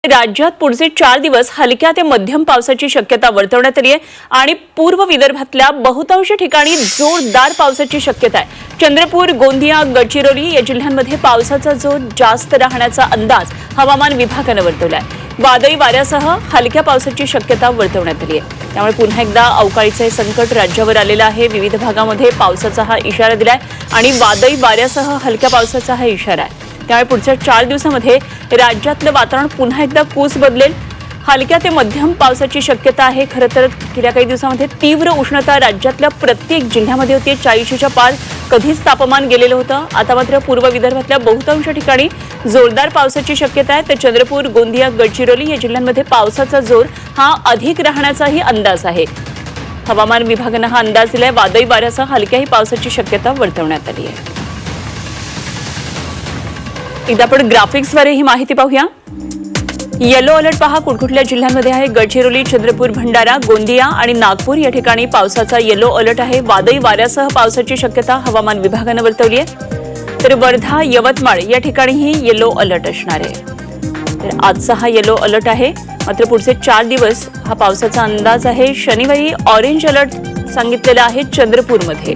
राज्यात पुढचे 4 दिवस हलक्या ते मध्यम पावसाची शक्यता वर्तवण्यात आली आहे आणि पूर्व विदर्भातल्या बहुतांश ठिकाणी जोरदार पावसाची शक्यता आहे। चंद्रपूर, गोंदिया, गडचिरोली या जिल्ह्यांमध्ये पावसाचा जोर जास्त राहण्याचा अंदाज हवामान विभागाने वर्तवला आहे। वादळी वाऱ्यासह हलक्या पावसाची शक्यता वर्तवण्यात आली आहे। त्यामुळे पुन्हा एकदा अवकाळीचे संकट राज्यावर आलेलं आहे। विविध भागामध्ये पावसाचा हा इशारा दिलाय आणि वादळी वाऱ्यासह हलक्या पावसाचा हा इशारा आहे। त्यामुळे पुढच्या 4 दिवसांमध्ये राज्यातलं वातावरण पुन्हा एकदा कूच बदलेल। हलक्या ते मध्यम पावसाची शक्यता आहे। खरं तर गेल्या काही दिवसांमध्ये तीव्र उष्णता राज्यातल्या प्रत्येक जिल्ह्यामध्ये होती। 40च्या पार कधीच तापमान गेलेलं होतं। आता मात्र पूर्व विदर्भातल्या बहुतांश ठिकाणी जोरदार पावसाची शक्यता आहे। तर चंद्रपूर, गोंदिया, गडचिरोली या जिल्ह्यांमध्ये पावसाचा जोर हा अधिक राहण्याचाही अंदाज आहे। हवामान विभागानं हा अंदाज दिलाय। वादळी वाऱ्यासह हलक्याही पावसाची शक्यता वर्तवण्यात आली आहे। एकदा आपण ग्राफिक्सवर ही माहिती पाहूया। येलो अलर्ट पहा कुठकुठल्या जिल्ह्यांमध्ये आहे। गडचिरोली, चंद्रपूर, भंडारा, गोंदिया आणि नागपूर या ठिकाणी पावसाचा येलो अलर्ट आहे। वादळी वाऱ्यासह पावसाची शक्यता हवामान विभागाने वर्तवली आहे। तर वर्धा, यवतमाळ या ठिकाणीही येलो अलर्ट असणार आहे। तर आजचा हा येलो अलर्ट आहे। मात्र पुढचे 4 दिवस हा पावसाचा अंदाज आहे। शनिवारी ऑरेंज अलर्ट सांगितलेला आहे चंद्रपूरमध्ये।